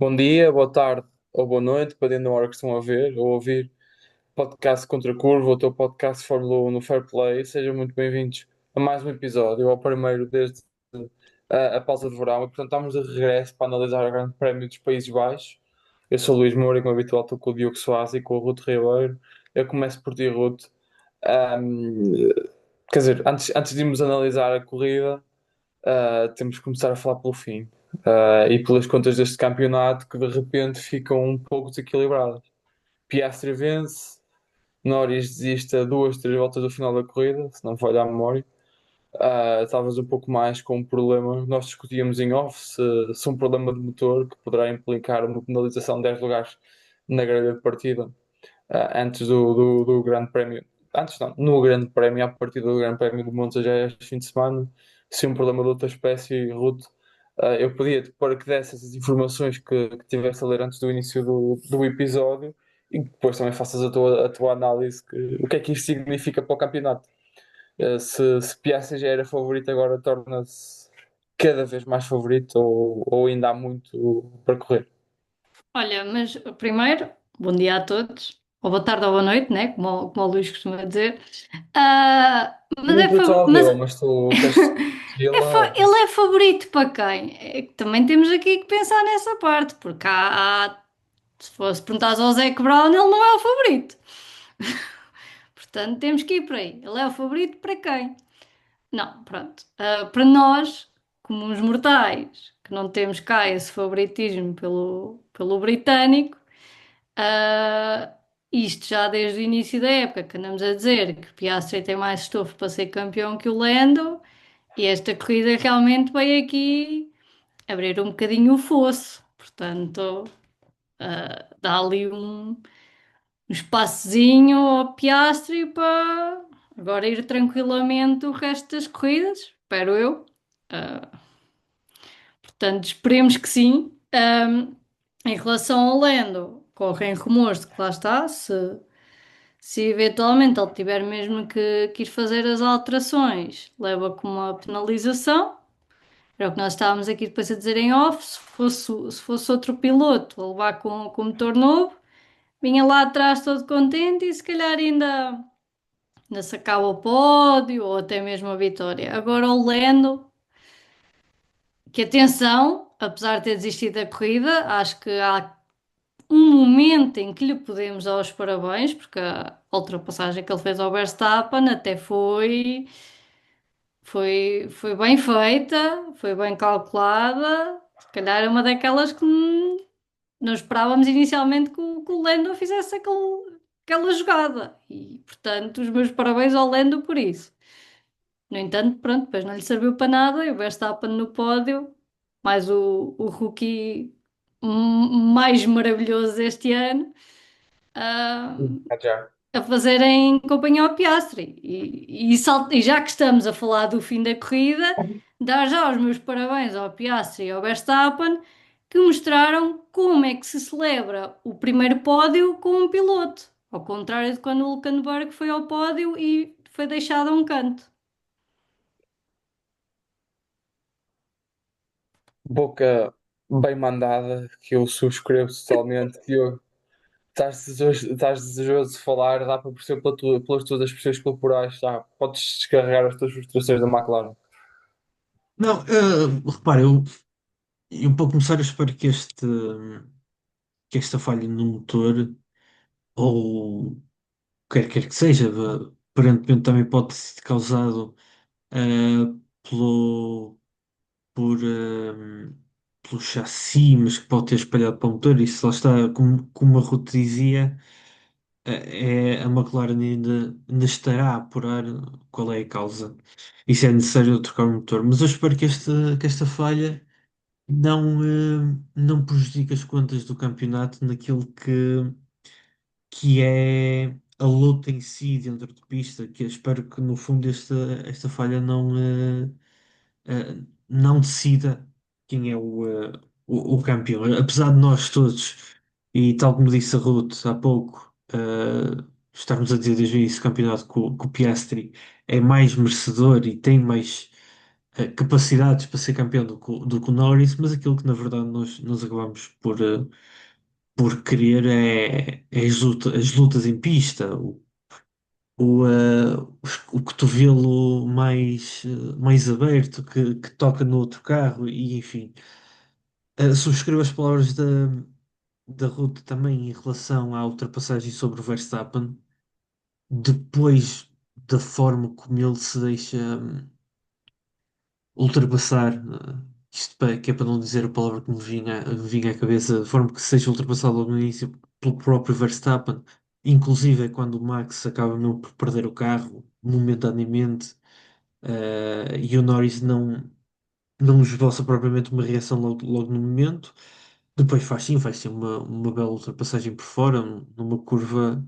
Bom dia, boa tarde ou boa noite, dependendo da hora que estão a ver ou ouvir. Podcast Contra a Curva, o teu podcast de Fórmula 1 no Fair Play. Sejam muito bem-vindos a mais um episódio, ao primeiro desde a pausa de verão. E, portanto, estamos de regresso para analisar o Grande Prémio dos Países Baixos. Eu sou o Luís Moura e, como habitual, estou com o Diogo Soares e com o Ruto Ribeiro. Eu começo por ti, Ruto. Ahm, Quer dizer, antes de irmos analisar a corrida, temos que começar a falar pelo fim. E pelas contas deste campeonato que de repente ficam um pouco desequilibradas. Piastri vence, Norris desiste a duas, três voltas do final da corrida, se não falhar a memória. Talvez um pouco mais com um problema. Nós discutíamos em off se um problema de motor que poderá implicar uma penalização de 10 lugares na grelha de partida antes do Grande Prémio. Antes não, no Grande Prémio, a partir do Grande Prémio do Monza já é este fim de semana. Se um problema de outra espécie, Ruto, eu pedia-te para que desse essas informações que tivesse a ler antes do início do episódio e depois também faças a tua análise. O que é que isto significa para o campeonato? Se Piastri já era favorito, agora torna-se cada vez mais favorito ou ainda há muito para correr? Olha, mas primeiro, bom dia a todos, ou boa tarde ou boa noite, né? Como o Luís costuma dizer. Mas, O é, Ruto já mas deu, mas tu queres ele é favorito para quem? É que também temos aqui que pensar nessa parte, porque se fosse perguntar ao Zac Brown, ele não é o favorito. Portanto, temos que ir para aí. Ele é o favorito para quem? Não, pronto. Para nós, como uns mortais, que não temos cá esse favoritismo pelo britânico. Ah, isto já desde o início da época, que andamos a dizer que o Piastri tem mais estofo para ser campeão que o Lando, e esta corrida realmente veio aqui abrir um bocadinho o fosso. Portanto, dá ali um espaçozinho ao Piastri para agora ir tranquilamente o resto das corridas, espero eu. Ah, Portanto, esperemos que sim. Em relação ao Lando, correm rumores de que lá está, se eventualmente ele tiver mesmo que ir fazer as alterações, leva com uma penalização. Era o que nós estávamos aqui depois a dizer em off. Se fosse outro piloto a levar com motor novo, vinha lá atrás todo contente e se calhar ainda sacava o pódio ou até mesmo a vitória. Agora o Lando, que atenção, apesar de ter desistido da corrida, acho que há um momento em que lhe podemos dar os parabéns, porque a ultrapassagem que ele fez ao Verstappen até foi bem feita, foi bem calculada. Se calhar é uma daquelas que não esperávamos inicialmente que o Lando fizesse aquela jogada. E, portanto, os meus parabéns ao Lando por isso. No entanto, pronto, depois não lhe serviu para nada e o Verstappen no pódio, mais o rookie mais maravilhoso deste ano. ah, Já. a fazerem companhia ao Piastri. E já que estamos a falar do fim da corrida, dar já os meus parabéns ao Piastri e ao Verstappen, que mostraram como é que se celebra o primeiro pódio com um piloto. Ao contrário de quando o Hülkenberg foi ao pódio e foi deixado a um canto. Boca bem mandada, que eu subscrevo totalmente. Diogo, estás desejoso de falar, dá para perceber pelas tuas expressões corporais, tá? Podes descarregar as tuas frustrações da McLaren. Não, repara, eu para começar eu espero que esta falha no motor, ou quer que seja, aparentemente também pode ser causado eh, pelo, pelo chassi, mas que pode ter espalhado para o motor. Isso lá está, como a Ruth dizia, a McLaren ainda estará a apurar qual é a causa e se é necessário trocar o motor. Mas eu espero que esta falha não prejudica as contas do campeonato naquilo que é a luta em si dentro de pista, que eu espero que no fundo esta falha não decida quem é o campeão. Apesar de nós todos, e tal como disse a Ruth há pouco, estarmos a dizer desde o início do campeonato que o Piastri é mais merecedor e tem mais capacidades para ser campeão do que o Norris, mas aquilo que na verdade nós acabamos por querer é as lutas em pista, o cotovelo mais aberto que toca no outro carro e enfim. Subscrevo as palavras da Ruth também em relação à ultrapassagem sobre o Verstappen, depois da forma como ele se deixa ultrapassar, que é para não dizer a palavra que me vinha à cabeça, de forma que seja ultrapassado logo no início pelo próprio Verstappen, inclusive é quando o Max acaba mesmo por perder o carro momentaneamente, e o Norris não esboça propriamente uma reação logo no momento. Depois faz sim uma bela ultrapassagem por fora, numa curva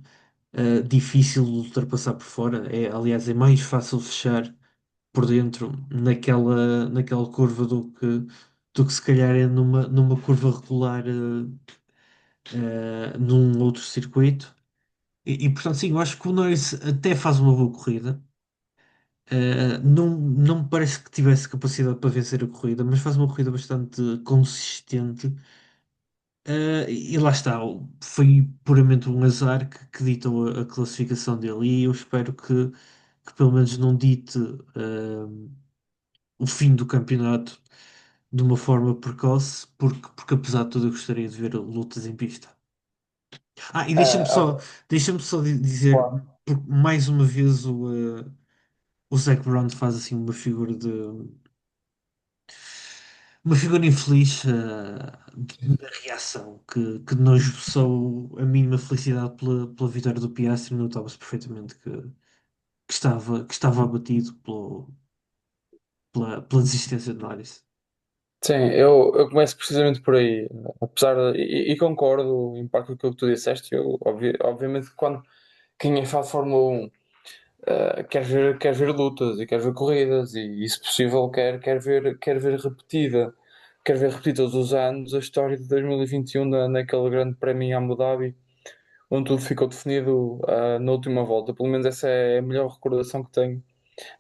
difícil de ultrapassar por fora. Aliás, é mais fácil fechar por dentro naquela curva do que se calhar é numa curva regular num outro circuito. Portanto, sim, eu acho que o Norris até faz uma boa corrida. Não me parece que tivesse capacidade para vencer a corrida, mas faz uma corrida bastante consistente. E lá está, foi puramente um azar que ditou a classificação dele. E eu espero que pelo menos não dite o fim do campeonato de uma forma precoce, porque apesar de tudo eu gostaria de ver lutas em pista. E deixa-me Ah, só, deixa-me só dizer, claro. porque mais uma vez o Zac Brown faz assim uma figura infeliz na reação, que não expressou a mínima felicidade pela vitória do Piastri. Notava-se perfeitamente que estava abatido pela desistência de Norris. Sim, eu começo precisamente por aí. Apesar e concordo em parte com aquilo que tu disseste. Obviamente, que quando quem é fã de Fórmula 1 quer ver lutas e quer ver corridas e, se possível, quer ver repetida todos os anos a história de 2021 naquele grande prémio em Abu Dhabi, onde tudo ficou definido na última volta. Pelo menos essa é a melhor recordação que tenho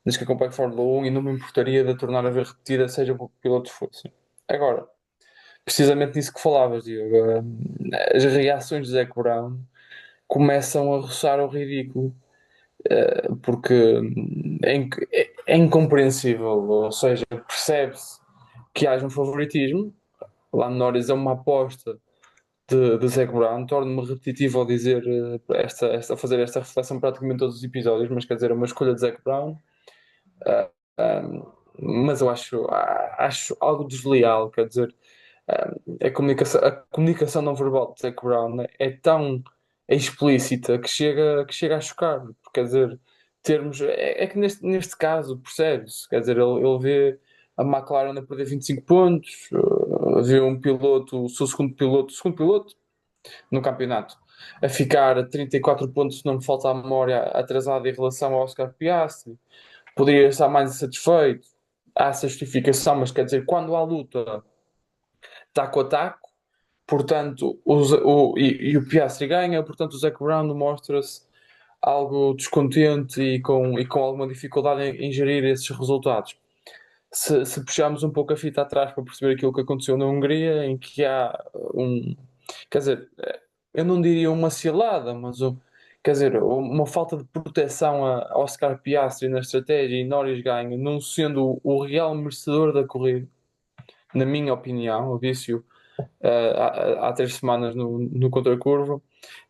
desde que acompanho Fórmula 1 e não me importaria de a tornar a ver repetida, seja por que pilotos fossem. Agora, precisamente nisso que falavas, Diogo, as reações de Zac Brown começam a roçar o ridículo, porque é incompreensível, ou seja, percebe-se que haja um favoritismo. Lá no Norris é uma aposta de Zac Brown, torna-me repetitivo ao dizer fazer esta reflexão praticamente todos os episódios, mas quer dizer, é uma escolha de Zac Brown. Uh, um, mas eu acho algo desleal, quer dizer, a comunicação não verbal de Zac Brown é tão explícita que chega a chocar, porque, quer dizer, é que neste caso percebe-se, quer dizer, ele vê a McLaren a perder 25 pontos, vê um piloto, o segundo piloto no campeonato, a ficar a 34 pontos, se não me falta a memória, atrasado em relação ao Oscar Piastri. Poderia estar mais insatisfeito. Há essa justificação, mas quer dizer, quando há luta, taco a taco, portanto, e o Piastri ganha, portanto, o Zac Brown mostra-se algo descontente e com alguma dificuldade em gerir esses resultados. Se puxarmos um pouco a fita atrás para perceber aquilo que aconteceu na Hungria, em que há um. Quer dizer, eu não diria uma cilada, mas quer dizer, uma falta de proteção a Oscar Piastri na estratégia e Norris ganha, não sendo o real merecedor da corrida, na minha opinião, eu disse-o há 3 semanas no Contracurva,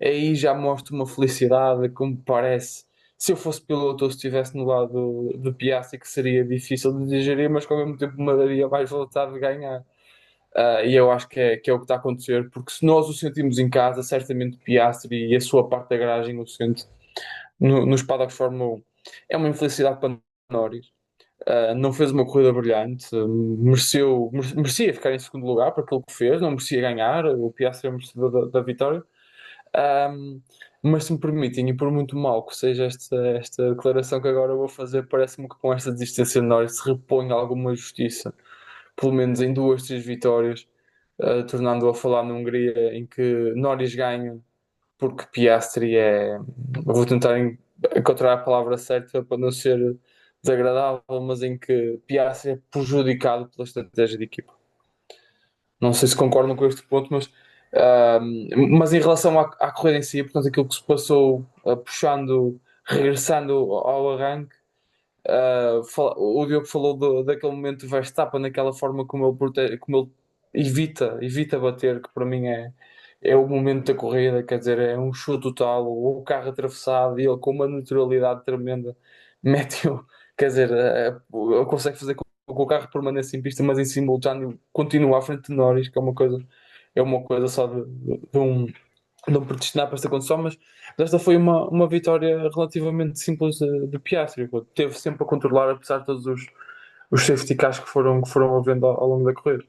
aí já mostra uma felicidade que me parece. Se eu fosse piloto ou se estivesse no lado de Piastri, que seria difícil de digerir, mas que ao mesmo tempo me daria mais vontade de ganhar. E eu acho que é o que está a acontecer, porque se nós o sentimos em casa, certamente Piastri e a sua parte da garagem o sente nos paddocks de Fórmula 1. É uma infelicidade para Norris. Não fez uma corrida brilhante, merecia ficar em segundo lugar para aquilo que fez, não merecia ganhar. O Piastri é o merecedor da vitória. Um, mas se me permitem, e por muito mal que seja esta declaração que agora vou fazer, parece-me que com esta desistência de Norris se repõe alguma justiça, pelo menos em 2, 3 vitórias, tornando a falar na Hungria, em que Norris ganha porque Piastri é. Eu vou tentar encontrar a palavra certa para não ser desagradável, mas em que Piastri é prejudicado pela estratégia de equipa. Não sei se concordam com este ponto, ah, mas em relação à corrida em si, portanto, aquilo que se passou, regressando ao arranque, o Diogo falou daquele momento do Verstappen, naquela forma como ele evita bater, que para mim é o momento da corrida, quer dizer, é um show total, o carro atravessado e ele com uma naturalidade tremenda mete-o, quer dizer, ele consegue fazer com que o carro permaneça em pista, mas em simultâneo continua à frente de Norris, que é uma coisa só de um predestinar para esta condição, mas esta foi uma vitória relativamente simples de Piastri. Teve sempre a controlar, apesar de todos os safety cars que foram havendo ao longo da corrida.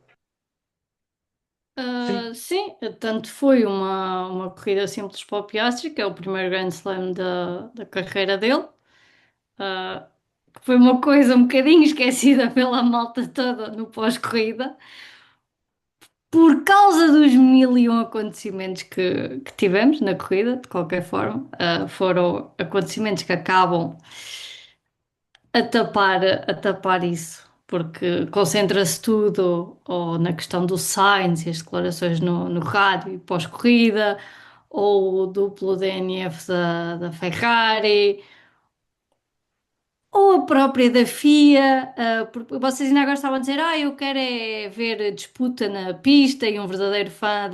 Sim, Sim, tanto foi uma corrida simples para o Piastri, que é o primeiro Grand Slam da carreira dele. Ah, que foi uma coisa um bocadinho esquecida pela malta toda no pós-corrida, por causa dos mil e um acontecimentos que tivemos na corrida, de qualquer forma. Foram acontecimentos que acabam a tapar isso, porque concentra-se tudo ou na questão do Sainz e as declarações no rádio e pós-corrida, ou o duplo DNF da Ferrari, ou a própria da FIA, porque vocês ainda agora estavam a dizer, eu quero é ver disputa na pista e um verdadeiro fã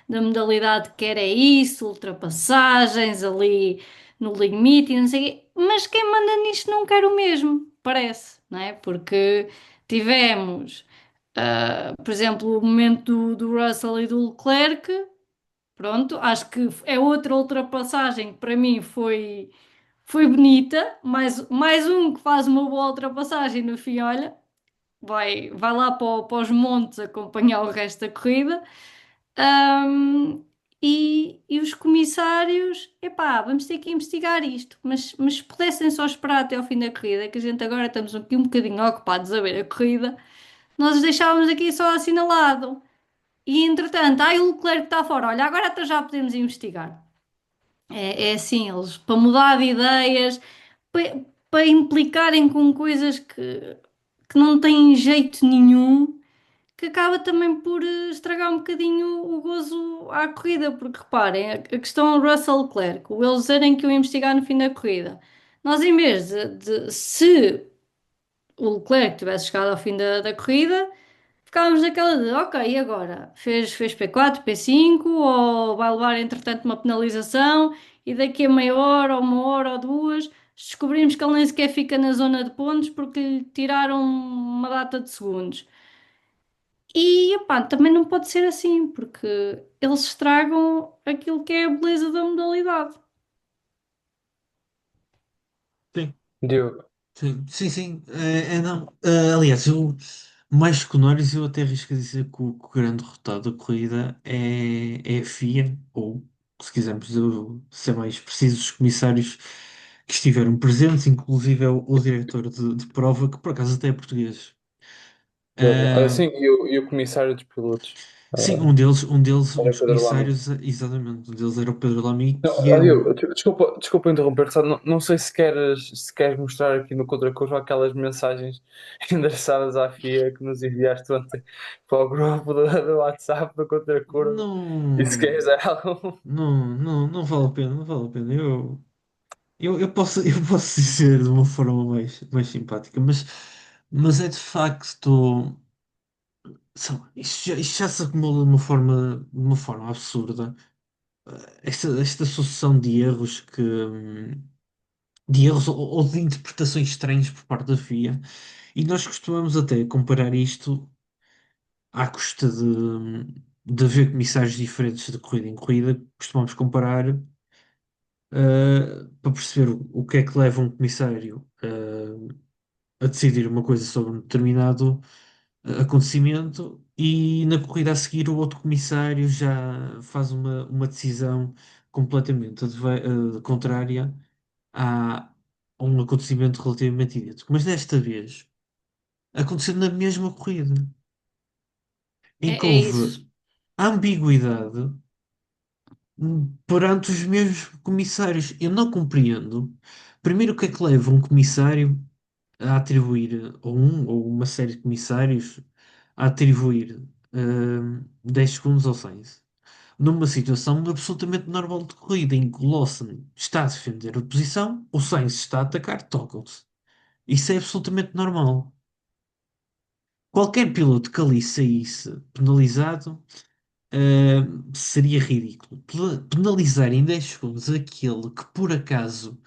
da modalidade quer é isso, ultrapassagens ali no limite e não sei o quê. Mas quem manda nisto não quer o mesmo, parece, não é? Porque tivemos, por exemplo, o momento do Russell e do Leclerc, pronto, acho que é outra ultrapassagem que para mim foi bonita, mais um que faz uma boa ultrapassagem no fim, olha, vai lá para os montes acompanhar o resto da corrida. Ahm, e os comissários, epá, vamos ter que investigar isto, mas se pudessem só esperar até ao fim da corrida, que a gente agora estamos aqui um bocadinho ocupados a ver a corrida, nós os deixávamos aqui só assinalado. E entretanto, o Leclerc está fora, olha, agora até já podemos investigar. É assim, eles, para mudar de ideias, para implicarem com coisas que não têm jeito nenhum, que acaba também por estragar um bocadinho o gozo à corrida, porque reparem, a questão Russell Leclerc, o eles dizerem que iam investigar no fim da corrida. Nós, em vez se o Leclerc tivesse chegado ao fim da corrida, ficávamos naquela de, ok, e agora? Fez P4, P5, ou vai levar entretanto uma penalização e daqui a meia hora, ou uma hora ou duas, descobrimos que ele nem sequer fica na zona de pontos porque lhe tiraram uma data de segundos. E, opá, também não pode ser assim, porque eles estragam aquilo que é a beleza da modalidade. sim. Diogo. Sim, sim, sim. Não. Aliás, mais que o Norris, eu até arrisco a dizer que o grande derrotado da corrida é a FIA, ou, se quisermos ser mais precisos, os comissários que estiveram presentes, inclusive o diretor de prova, que por acaso até é português. Ah, Sim, e o comissário dos pilotos. sim, Ah, um era dos Pedro Lamy. comissários, exatamente, um deles era o Pedro Lamy, Não, que é Diogo, desculpa interromper, só não sei se queres mostrar aqui no Contracurva aquelas mensagens endereçadas à FIA que nos enviaste ontem para o grupo do WhatsApp do Contracurva. E se não, queres dar algo. não vale a pena, não vale a pena. Eu posso dizer de uma forma mais simpática, mas é de facto. Isto já se acumula de uma forma absurda. Esta sucessão de erros ou de interpretações estranhas por parte da FIA. E nós costumamos até comparar isto à custa de haver comissários diferentes de corrida em corrida. Costumamos comparar para perceber o que é que leva um comissário a decidir uma coisa sobre um determinado acontecimento e na corrida a seguir o outro comissário já faz uma decisão completamente contrária a um acontecimento relativamente idêntico. Mas desta vez aconteceu na mesma corrida, em que É isso. houve ambiguidade perante os mesmos comissários. Eu não compreendo. Primeiro, o que é que leva um comissário a atribuir, ou um ou uma série de comissários, a atribuir 10 segundos ao Sainz. Numa situação absolutamente normal de corrida, em que o Lawson está a defender a posição, o Sainz está a atacar, tocam-se. Isso é absolutamente normal. Qualquer piloto que ali saísse penalizado, seria ridículo. Penalizar em 10 segundos aquele que por acaso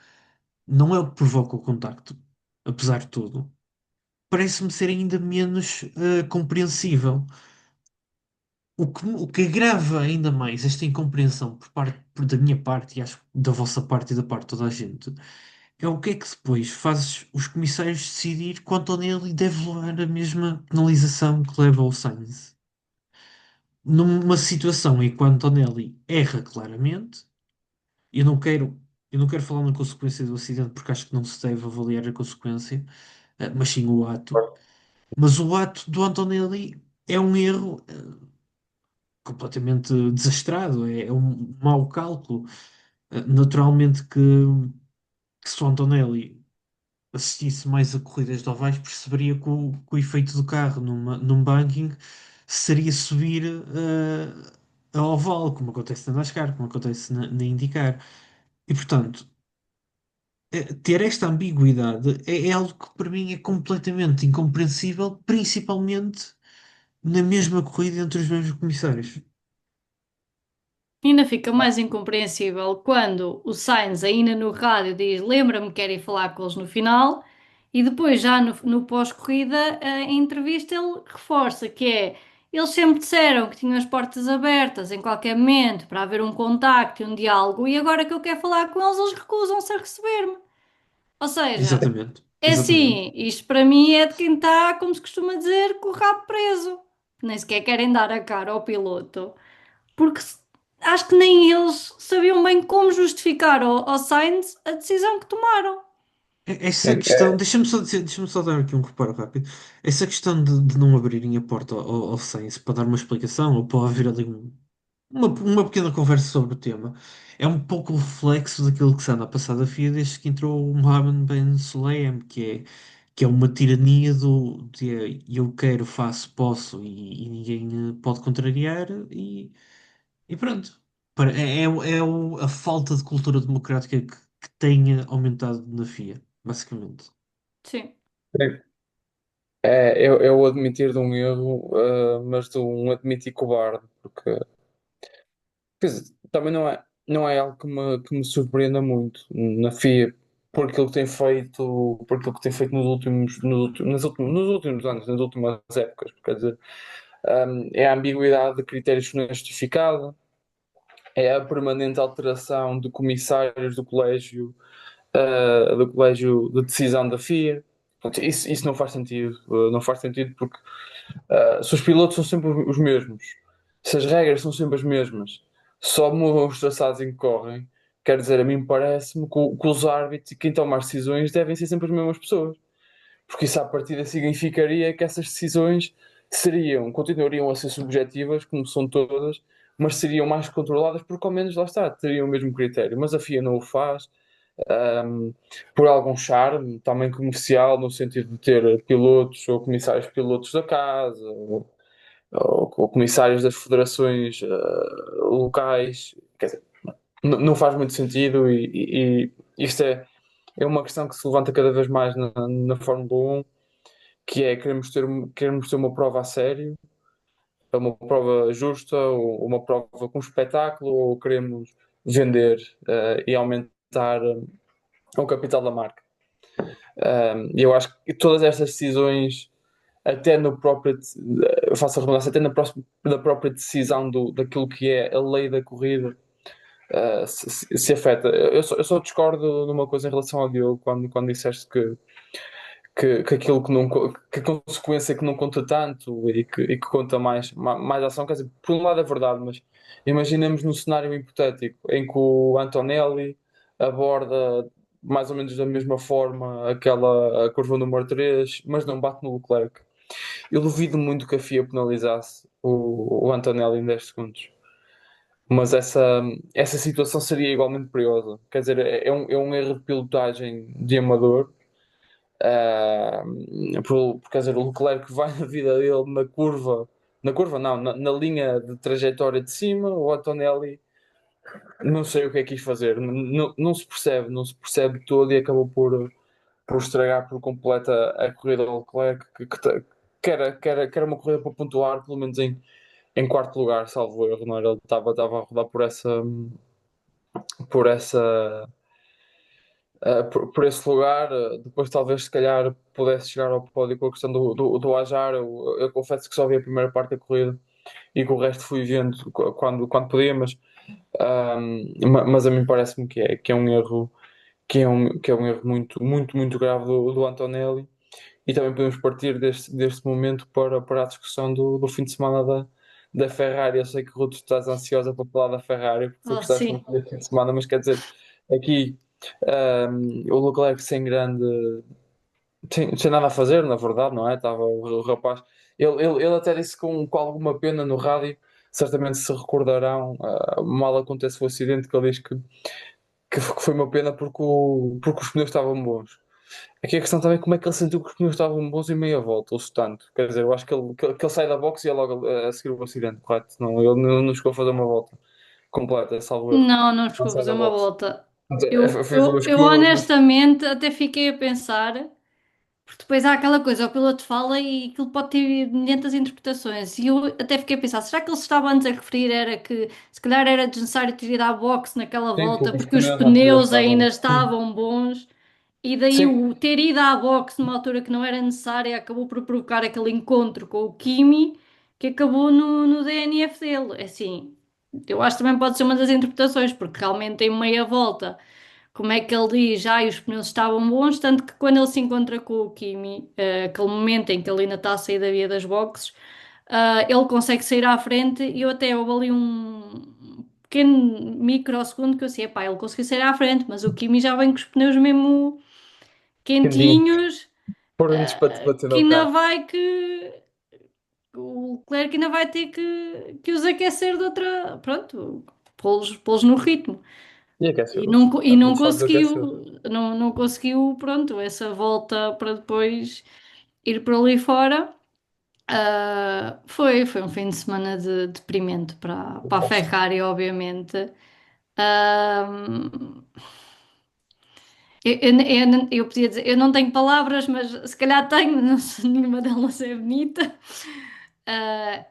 não é o que provoca o contacto, apesar de tudo, parece-me ser ainda menos compreensível. O que agrava ainda mais esta incompreensão da minha parte, e acho que da vossa parte e da parte de toda a gente, é o que é que depois faz os comissários decidir quanto nele deve levar a mesma penalização que leva o Sainz. Numa situação em que o Antonelli erra claramente, eu não quero, eu não quero falar na consequência do acidente porque acho que não se deve avaliar a consequência, mas sim o ato. Mas o ato do Antonelli é um erro completamente desastrado, é um mau cálculo. Naturalmente que se o Antonelli assistisse mais a corridas de ovais, perceberia que o efeito do carro num banking seria subir a oval, como acontece na NASCAR, como acontece na IndyCar. E portanto, ter esta ambiguidade é algo que para mim é completamente incompreensível, principalmente na mesma corrida entre os mesmos comissários. Ainda fica mais incompreensível quando o Sainz, ainda no rádio, diz: Lembra-me que quer ir falar com eles no final, e depois, já no pós-corrida, em entrevista, ele reforça que é: Eles sempre disseram que tinham as portas abertas em qualquer momento para haver um contacto e um diálogo, e agora que eu quero falar com eles, eles recusam-se a receber-me. Ou seja, Exatamente, é exatamente. assim, isto para mim é de quem está, como se costuma dizer, com o rabo preso. Nem sequer querem dar a cara ao piloto porque acho que nem eles sabiam bem como justificar ao Sainz a decisão que tomaram. Essa É, questão, deixa-me só dar aqui um reparo rápido. Essa questão de não abrirem a porta ao Sainz para dar uma explicação ou para haver ali uma pequena conversa sobre o tema é um pouco o reflexo daquilo que se anda a passar da FIA desde que entrou o Mohammed Ben Sulayem, que é uma tirania de eu quero, faço, posso e ninguém pode contrariar e pronto. A falta de cultura democrática que tenha aumentado na FIA, basicamente. Sim. é o admitir de um erro, mas de um admitir cobarde, porque quer dizer, também não é algo que me surpreenda muito na FIA por aquilo que tem feito, por aquilo que tem feito nos últimos anos, nas últimas épocas. Quer dizer, é a ambiguidade de critérios que não é justificada, é a permanente alteração de comissários do colégio de decisão da FIA. Portanto, isso não faz sentido. Não faz sentido porque se os pilotos são sempre os mesmos, se as regras são sempre as mesmas, só mudam os traçados em que correm, quer dizer, a mim parece-me que os árbitros e quem toma as decisões devem ser sempre as mesmas pessoas. Porque isso à partida significaria que essas decisões continuariam a ser subjetivas, como são todas, mas seriam mais controladas porque ao menos lá está, teriam o mesmo critério. Mas a FIA não o faz, um, por algum charme, também comercial, no sentido de ter pilotos ou comissários pilotos da casa, ou comissários das federações locais. Quer dizer, não faz muito sentido e isto é uma questão que se levanta cada vez mais na Fórmula 1, que é queremos ter uma prova a sério, uma prova justa, ou uma prova com espetáculo, ou queremos vender e aumentar o capital da marca. Eu acho que todas estas decisões, até no próprio, eu faço a redundância, até na própria decisão daquilo que é a lei da corrida, se afeta. Eu só discordo numa coisa em relação ao Diogo, quando disseste que aquilo que não, que a consequência que não conta tanto e que conta mais ação, quer dizer, por um lado é verdade, mas imaginemos num cenário hipotético em que o Antonelli aborda mais ou menos da mesma forma a curva número 3 mas não bate no Leclerc. Eu duvido muito que a FIA penalizasse o Antonelli em 10 segundos. Mas essa situação seria igualmente perigosa. Quer dizer, é um erro de pilotagem de amador, Ah, quer dizer, o Leclerc vai na vida dele na curva não, na linha de trajetória de cima, o Antonelli não sei o que é que quis fazer, não se percebe todo e acabou por estragar por completo a corrida do Leclerc, que era uma corrida para pontuar, pelo menos em quarto lugar, salvo erro, não era? Ele estava a rodar por essa por esse lugar, depois talvez se calhar pudesse chegar ao pódio com a questão do Ajar. Eu confesso que só vi a primeira parte da corrida e que o resto fui vendo quando podia, mas a mim parece-me que é um erro, que é um erro muito, muito, muito grave do Antonelli. E também podemos partir deste momento para a discussão do fim de semana da Ferrari. Eu sei que, Ruth, estás ansiosa para falar da Ferrari porque tu Oh, gostaste sim. muito deste fim de semana, mas quer dizer, aqui o Leclerc sem grande. Sem nada a fazer, na verdade, não é? Estava o rapaz. Ele até disse com alguma pena no rádio, certamente se recordarão, mal acontece o acidente, que ele diz que foi uma pena porque os pneus estavam bons. Aqui a questão também é como é que ele sentiu que os pneus estavam bons em meia volta, ou se tanto. Quer dizer, eu acho que ele sai da box e é logo a seguir o acidente, correto? Não, ele não chegou a fazer uma volta completa, salvo erro. Não, não Não chegou a sai fazer da uma box. volta. Fez umas Eu curvas, mas honestamente até fiquei a pensar, porque depois há aquela coisa, o piloto fala e aquilo pode ter milhentas interpretações. E eu até fiquei a pensar, será que ele estava antes a referir era que se calhar era desnecessário ter ido à boxe naquela sim, volta porque os porque os pneus anteriores pneus ainda estavam. Sim, estavam bons e daí sim, o ter ido à boxe numa altura que não era necessária acabou por provocar aquele encontro com o Kimi que acabou no DNF dele. É assim, eu acho que também pode ser uma das interpretações, porque realmente em meia volta como é que ele diz, os pneus estavam bons, tanto que quando ele se encontra com o Kimi, aquele momento em que ele ainda está a sair da via das boxes, ele consegue sair à frente e eu até houve ali um pequeno microsegundo que eu sei, epá, ele conseguiu sair à frente, mas o Kimi já vem com os pneus mesmo quentinho. quentinhos, Prontos para te bater que no ainda carro. vai que o Leclerc ainda vai ter que os aquecer de outra, pronto, pô-los no ritmo. E aqueceu. E Está não tudo sólido, aqueceu. conseguiu, não conseguiu, pronto, essa volta para depois ir por ali fora. Foi um fim de semana deprimente para a Ferrari, obviamente. Ah, eu podia dizer, eu não tenho palavras, mas se calhar tenho, não sei, nenhuma delas é bonita.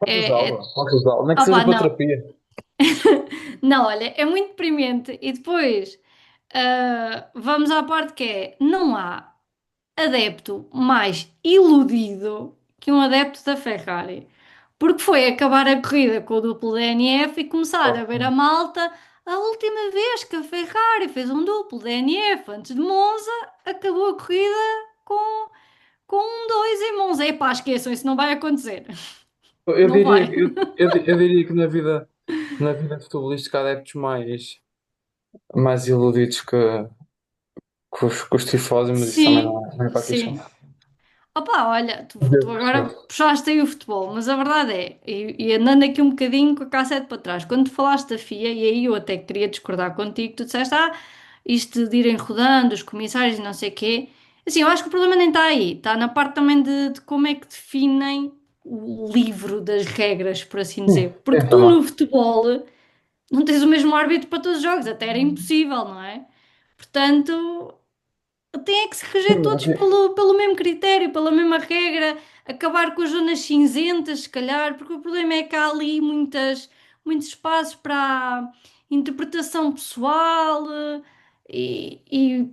Podes usá-la, nem que seja Opá, para não. terapia. Não, olha, é muito deprimente. E depois, vamos à parte que é, não há adepto mais iludido que um adepto da Ferrari. Porque foi acabar a corrida com o duplo DNF e começar a ver a malta. A última vez que a Ferrari fez um duplo DNF antes de Monza, acabou a corrida com, com um 2 em Monza. Epá, esqueçam, isso não vai acontecer. Eu Não diria, vai. eu diria que na vida futebolística há adeptos mais iludidos que os tifosi, mas isso também Sim, não é para aqui sim. chamar. Opa, olha, tu Devo agora perceber. puxaste aí o futebol, mas a verdade é, e andando aqui um bocadinho com a cassete para trás, quando tu falaste da FIA, e aí eu até queria discordar contigo, tu disseste, isto de irem rodando, os comissários e não sei o quê. Assim, eu acho que o problema nem está aí, está na parte também de como é que definem o livro das regras, por assim dizer. Porque Tem tu também. no futebol não tens o mesmo árbitro para todos os jogos, até era impossível, não é? Portanto, tem é que se reger todos pelo mesmo critério, pela mesma regra, acabar com as zonas cinzentas, se calhar, porque o problema é que há ali muitos espaços para interpretação pessoal e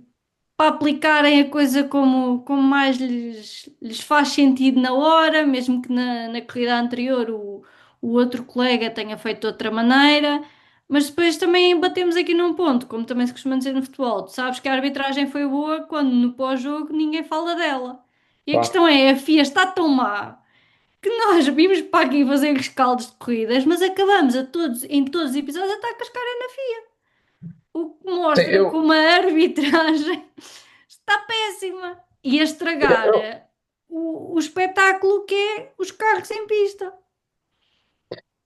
para aplicarem a coisa como mais lhes faz sentido na hora, mesmo que na corrida anterior o outro colega tenha feito de outra maneira. Mas depois também batemos aqui num ponto, como também se costuma dizer no futebol. Tu sabes que a arbitragem foi boa quando no pós-jogo ninguém fala dela. E a Pá. questão é, a FIA está tão má que nós vimos para aqui fazer rescaldos de corridas, mas acabamos em todos os episódios a estar a cascar na FIA. O que Sim, mostra como a arbitragem está péssima e a estragar o espetáculo que é os carros em pista.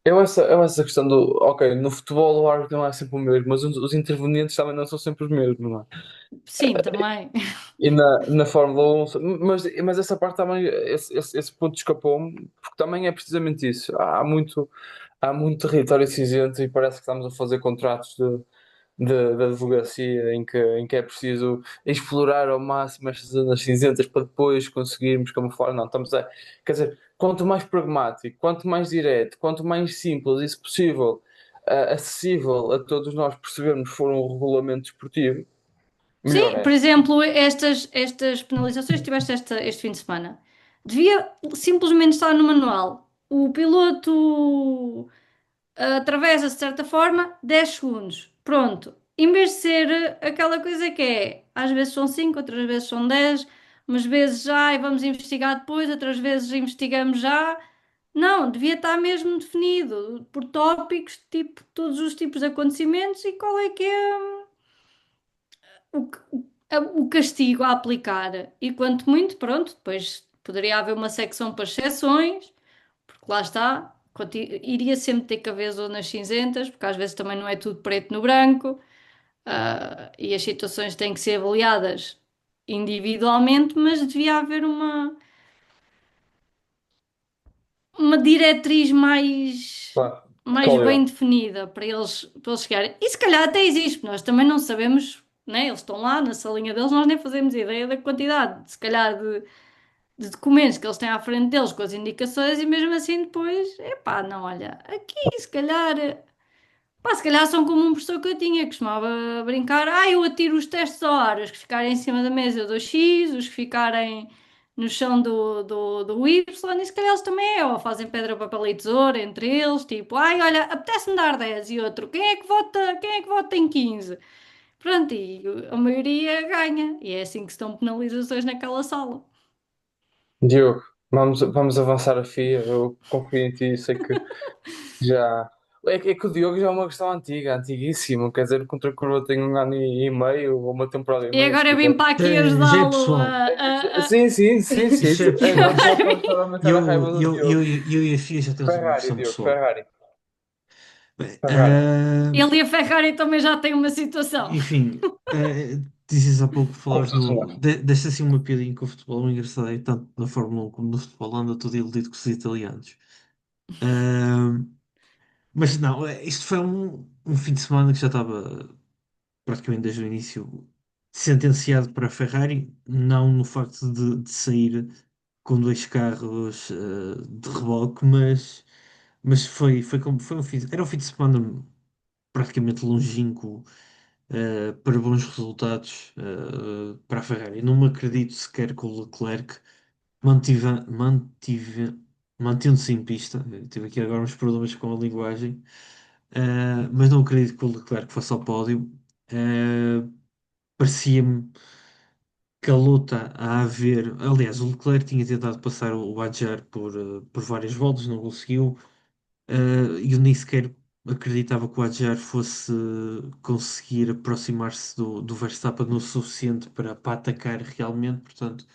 eu essa questão do. Ok, no futebol o árbitro não é sempre o mesmo, mas os intervenientes também não são sempre os mesmos, não é? Sim, também. E na Fórmula 1, mas essa parte também, esse ponto escapou-me, porque também é precisamente isso. Há muito território cinzento e parece que estamos a fazer contratos de advocacia em que é preciso explorar ao máximo estas zonas cinzentas para depois conseguirmos camuflar. Não, quer dizer, quanto mais pragmático, quanto mais direto, quanto mais simples, e se possível, acessível a todos nós percebermos for um regulamento desportivo, melhor Sim, por é. exemplo, estas penalizações que tiveste este fim de semana. Devia simplesmente estar no manual. O piloto atravessa-se de certa forma 10 segundos. Pronto. Em vez de ser aquela coisa que é, às vezes são 5, outras vezes são 10, umas vezes já e vamos investigar depois, outras vezes investigamos já. Não, devia estar mesmo definido por tópicos, tipo, todos os tipos de acontecimentos e qual é que é o castigo a aplicar. E quanto muito, pronto, depois poderia haver uma secção para exceções, porque lá está, iria sempre ter que haver zonas cinzentas, porque às vezes também não é tudo preto no branco, e as situações têm que ser avaliadas individualmente, mas devia haver uma diretriz Claro. mais Qual bem é? definida para eles chegarem. E se calhar até existe, porque nós também não sabemos, né? Eles estão lá na salinha deles, nós nem fazemos ideia da quantidade, se calhar, de documentos que eles têm à frente deles com as indicações e mesmo assim depois, epá, não, olha, aqui se calhar. Pá, se calhar são como um professor que eu tinha, que costumava brincar. Eu atiro os testes ao ar, os que ficarem em cima da mesa eu dou X, os que ficarem no chão do Y, e se calhar eles também é, ou fazem pedra, papel e tesoura entre eles, tipo, olha, apetece-me dar 10 e outro, quem é que vota em 15? Pronto, e a maioria ganha, e é assim que se dão penalizações naquela sala. Diogo, vamos avançar a FIA. Eu confio em ti, sei que já. É que o Diogo já é uma questão antiga, antiguíssima. Quer dizer, contra a curva tem um ano e meio, ou uma temporada e E meia, se agora eu quiser. vim para aqui Já é ajudá-lo pessoal. Sim, sim, sim, sim. Isso é Agora pessoal. já pode estar a aumentar a Eu, raiva do eu, eu, Diogo. eu e a FIA já temos uma Ferrari, versão Diogo, pessoal. Ferrari. Bem, Ferrari. Ele e a Ferrari também já têm uma situação. enfim, dizes há pouco, falares Confusão. deste assim uma piadinha com o futebol, o engraçado é que tanto na Fórmula 1 como no futebol anda todo iludido com os italianos. Ah, mas não, isto foi um fim de semana que já estava praticamente desde o início sentenciado para a Ferrari, não no facto de sair com dois carros de reboque, mas foi como foi era um fim de semana praticamente longínquo para bons resultados para a Ferrari. Não me acredito sequer que o Leclerc mantive, mantive, mantendo-se em pista. Eu tive aqui agora uns problemas com a linguagem, mas não acredito que o Leclerc fosse ao pódio. Parecia-me que a luta a haver. Aliás, o Leclerc tinha tentado passar o Adjar por várias voltas, não conseguiu. E eu nem sequer acreditava que o Adjar fosse conseguir aproximar-se do Verstappen o suficiente para atacar realmente. Portanto,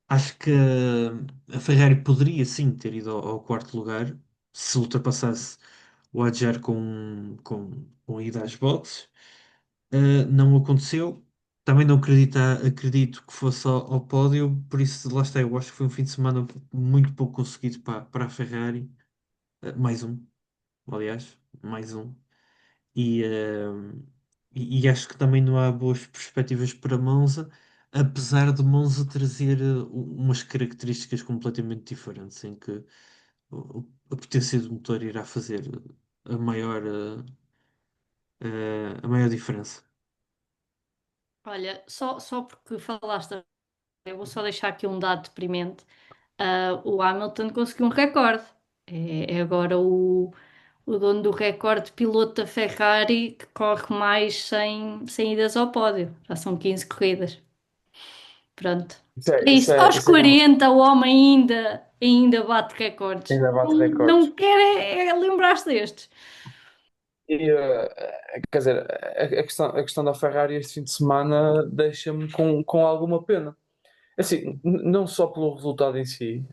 acho que a Ferrari poderia sim ter ido ao quarto lugar se ultrapassasse o Adjar com a ida às boxes. Não aconteceu. Também não acredito que fosse ao pódio, por isso lá está. Eu acho que foi um fim de semana muito pouco conseguido para a Ferrari. Mais um, aliás, mais um. E, e acho que também não há boas perspectivas para Monza, apesar de Monza trazer umas características completamente diferentes, em que a potência do motor irá fazer a maior diferença. Olha, só porque falaste, eu vou só deixar aqui um dado deprimente. O Hamilton conseguiu um recorde. É agora o dono do recorde, piloto da Ferrari, que corre mais sem idas ao pódio. Já são 15 corridas. Pronto. Isso é, É isso isso. é, Aos isso é como 40 o homem ainda bate recordes. ainda bate Não, recordes. não quer lembrar-se destes. Quer dizer, a questão da Ferrari este fim de semana deixa-me com alguma pena. Assim, não só pelo resultado em si,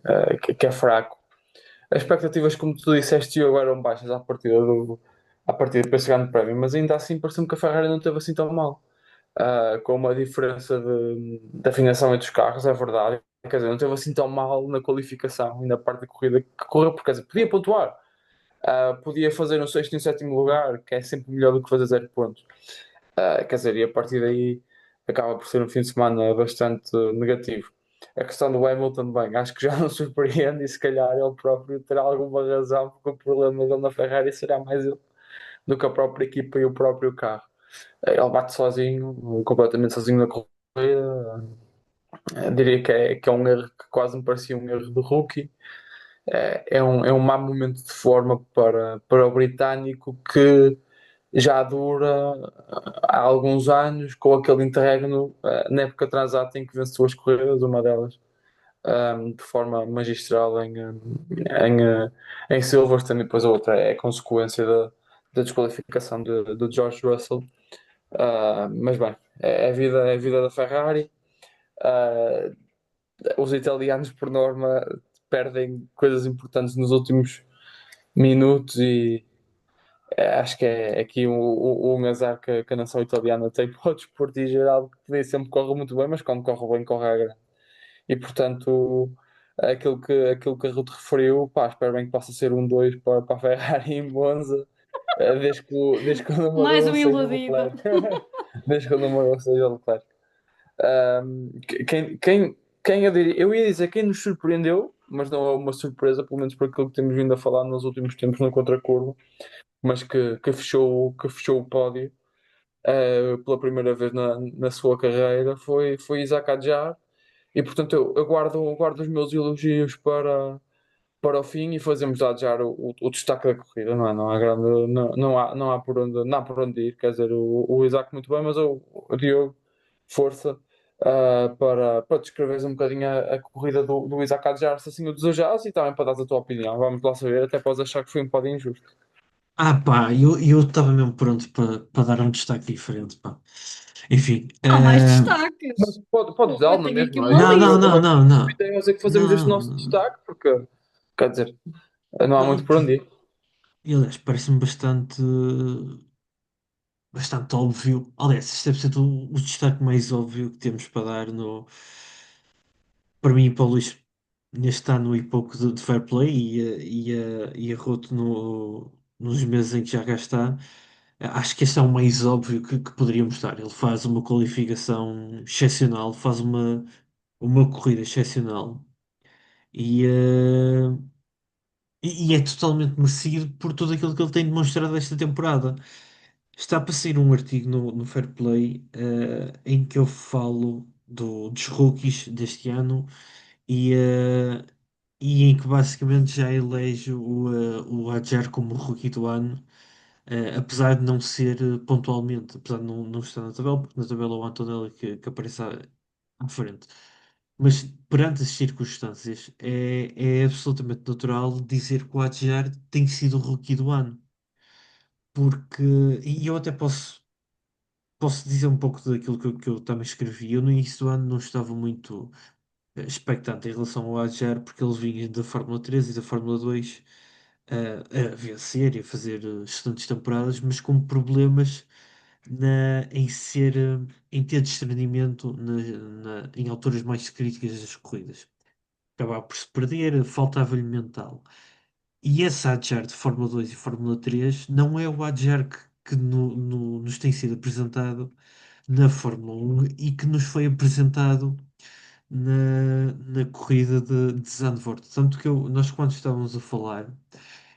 que é fraco, as expectativas, como tu disseste, Diogo, eram baixas à partida para esse grande prémio, mas ainda assim pareceu-me que a Ferrari não esteve assim tão mal. Com uma diferença de afinação entre os carros, é verdade. Quer dizer, não esteve assim tão mal na qualificação e na parte da corrida que correu, porque quer dizer, podia pontuar. Podia fazer um sexto e um sétimo lugar, que é sempre melhor do que fazer 0 pontos. Quer dizer, e a partir daí acaba por ser um fim de semana bastante negativo. A questão do Hamilton, bem, acho que já não surpreende e se calhar ele próprio terá alguma razão, porque o problema dele na Ferrari será mais ele do que a própria equipa e o próprio carro. Ele bate sozinho, completamente sozinho na corrida. Diria que é um erro que quase me parecia um erro de rookie. É um mau momento de forma para o britânico que já dura há alguns anos com aquele interregno na época transata em que venceu as corridas, uma delas de forma magistral em, eh, em Silverstone e depois a outra é consequência da desqualificação do George Russell. Mas bem, é a vida da Ferrari. Ah, os italianos, por norma, perdem coisas importantes nos últimos minutos e acho que é aqui um azar que a nação italiana tem para o desporto em geral, que nem sempre corre muito bem, mas quando corre bem, corre à grande. E portanto, aquilo que a Ruth referiu, pá, espero bem que possa ser um 2 para a Ferrari em Monza, desde que o número Mais um um seja o iludido. Leclerc. Desde que o número um seja o Leclerc. Quem eu ia dizer quem nos surpreendeu, mas não é uma surpresa, pelo menos por aquilo que temos vindo a falar nos últimos tempos no Contracurva, mas que fechou o pódio pela primeira vez na sua carreira foi Isaac Adjar. E portanto eu guardo os meus elogios para o fim e fazemos já já o destaque da corrida, não é? Não há grande, não há por onde ir, quer dizer, o Isaac muito bem, mas o Diogo, força, para descreveres um bocadinho a corrida do Isaac Adjar, se assim o desejares, e também para dar a tua opinião. Vamos lá saber, até podes achar que foi um bocado injusto. Pá, eu estava mesmo pronto para dar um destaque diferente, pá. Enfim, Há mais Mas destaques. pode Eu dá-lo na tenho aqui mesma. uma não, não, Eu não, lista. não, não, tenho a dizer que fazemos este nosso não, destaque, porque, quer dizer, não há muito não, por onde ir. e, aliás, parece-me bastante óbvio. Aliás, este deve ser o destaque mais óbvio que temos para dar para mim e para o Luís neste ano e pouco de Fair Play e a Ruth nos meses em que já cá está. Acho que este é o mais óbvio que poderíamos dar. Ele faz uma qualificação excepcional, faz uma corrida excepcional e, eh, e é totalmente merecido por tudo aquilo que ele tem demonstrado esta temporada. Está para sair um artigo no Fair Play, em que eu falo dos rookies deste ano e em que basicamente já elejo o Adjar como rookie do ano, apesar de não ser pontualmente, apesar de não estar na tabela, porque na tabela é o Antonelli que aparece à frente. Mas perante as circunstâncias, é absolutamente natural dizer que o Adjar tem sido o rookie do ano. Porque, e eu até posso dizer um pouco daquilo que eu também escrevi. Eu no início do ano não estava muito expectante em relação ao Adjar, porque ele vinha da Fórmula 3 e da Fórmula 2 a vencer e a fazer excelentes temporadas, mas com problemas em ter discernimento em alturas mais críticas das corridas. Acabava por se perder, faltava-lhe mental. E esse Adjar de Fórmula 2 e Fórmula 3 não é o Adjar que nos tem sido apresentado na Fórmula 1 e que nos foi apresentado na corrida de Zandvoort. Tanto que nós, quando estávamos a falar,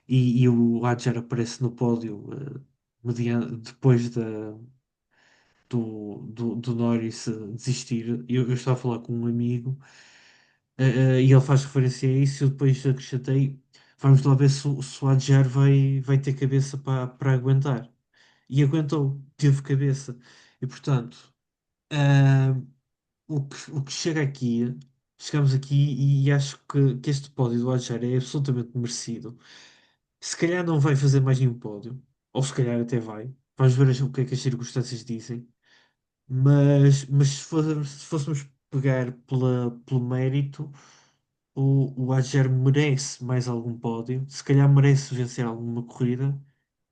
e o Adjar aparece no pódio depois do Norris desistir, eu estava a falar com um amigo e ele faz referência a isso. Eu depois acrescentei: vamos lá ver se o Adjar vai ter cabeça para aguentar. E aguentou, teve cabeça. E portanto. ah, o que chegamos aqui e acho que este pódio do Adjar é absolutamente merecido. Se calhar não vai fazer mais nenhum pódio, ou se calhar até vai. Vamos ver o que é que as circunstâncias dizem. Mas se fôssemos pegar pelo mérito, o Adjar merece mais algum pódio, se calhar merece vencer alguma corrida,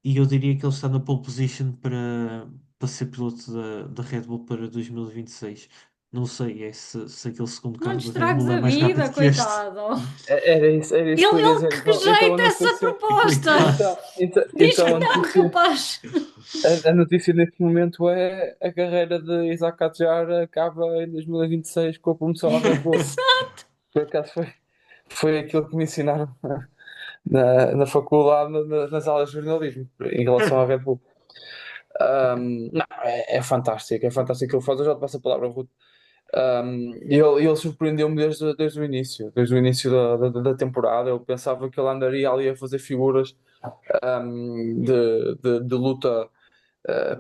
e eu diria que ele está na pole position para ser piloto da Red Bull para 2026. Não sei se aquele segundo Não carro lhe da Red estragues Bull é a mais rápido vida, que este. coitado. Era isso que eu ia Ele dizer. que Então a rejeita essa notícia. proposta. Coitado. Diz que Então a não, notícia. rapaz. A notícia neste momento é a carreira de Isaac Hadjar acaba em 2026 com a promoção à Red Bull. Exato. Por acaso foi aquilo que me ensinaram na faculdade, nas aulas de jornalismo, em relação à Red Bull. Não, é fantástico o que ele faz. Eu já te passo a palavra, Ruth. Ele surpreendeu-me desde o início da temporada. Eu pensava que ele andaria ali a fazer figuras de luta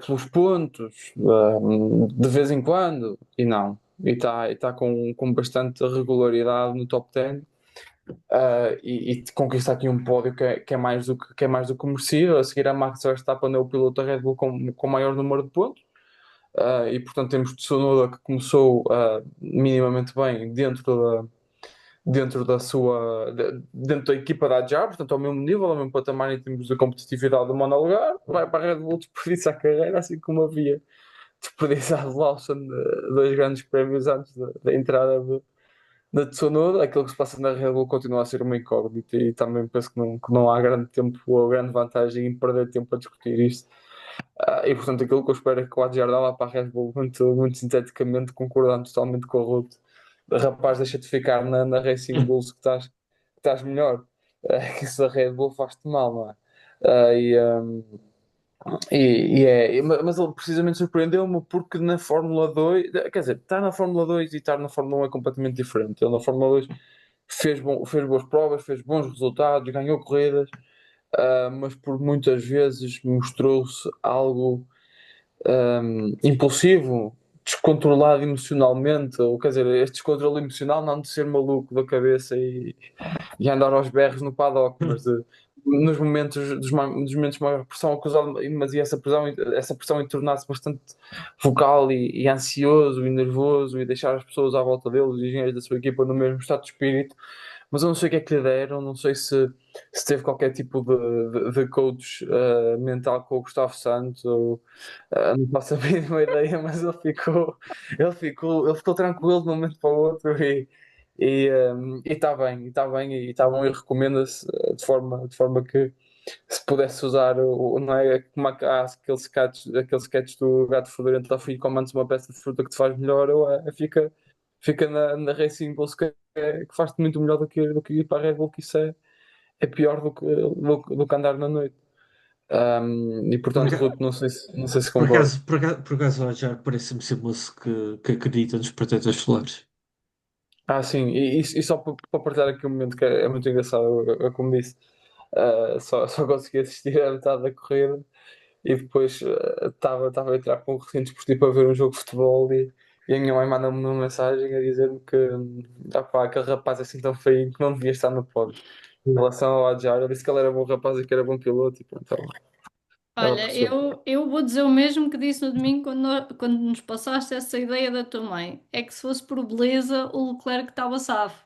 pelos pontos, de vez em quando, e não. E tá com bastante regularidade no top 10. E conquista aqui um pódio que é mais do que merecido. A seguir a Max Verstappen é o piloto da Red Bull com maior número de pontos. E portanto temos Tsunoda que começou minimamente bem dentro da equipa da Adjar, portanto ao mesmo nível, ao mesmo patamar em termos de competitividade do monolugar, vai para a Red Bull desperdiçar a carreira, assim como havia desperdiçado Lawson, dois grandes prémios antes da entrada da Tsunoda. Aquilo que se passa na Red Bull continua a ser uma incógnita e também penso que não há grande tempo ou grande vantagem em perder tempo a discutir isto. E portanto, aquilo que eu espero é que o Adjar dá lá para a Red Bull, muito, muito sinteticamente, concordando totalmente com a Ruth. Rapaz, deixa de ficar na Racing Bulls que estás melhor. Que isso da Red Bull faz-te mal, não é? Ah, e, um, mas ele precisamente surpreendeu-me porque na Fórmula 2, quer dizer, estar na Fórmula 2 e estar na Fórmula 1 é completamente diferente. Ele na Fórmula 2 fez boas provas, fez bons resultados, ganhou corridas, mas por muitas vezes mostrou-se algo impulsivo, descontrolado emocionalmente, ou quer dizer, este descontrole emocional não de ser maluco da cabeça e andar aos berros no paddock, mas nos momentos dos momentos de maior pressão acusado, mas e essa pressão em tornar-se bastante vocal e ansioso e nervoso e deixar as pessoas à volta dele, os engenheiros da sua equipa, no mesmo estado de espírito. Mas eu não sei o que é que lhe deram, não sei se teve qualquer tipo de coach mental com o Gustavo Santos, ou não faço a mínima ideia, mas ele ficou tranquilo de um momento para o outro e está bem, e está bem, e está bom e recomenda-se de forma que se pudesse usar não é como há aquele sketch do gato fedorento ao filho, come antes uma peça de fruta que te faz melhor, ou fica na Racing Bulls que faz-te muito melhor do que ir para a Red Bull, que isso é pior do que andar na noite. E Por portanto, acaso, Ruth, não sei se por concorda. acaso, por acaso, por acaso o Adjar parece-me ser moço que acredita nos protetores solares. Sim, e só para partilhar aqui um momento que é muito engraçado, como disse, só consegui assistir a metade da corrida e depois estava a entrar com o recinto desportivo para ver um jogo de futebol e a minha mãe manda-me uma mensagem a dizer-me que aquele rapaz é assim tão feio que não devia estar no pódio. Em relação ao Adjar, eu disse que ele era bom rapaz e que era bom piloto e pronto, ela Olha, percebeu. eu vou dizer o mesmo que disse no domingo quando nos passaste essa ideia da tua mãe. É que se fosse por beleza, o Leclerc estava safo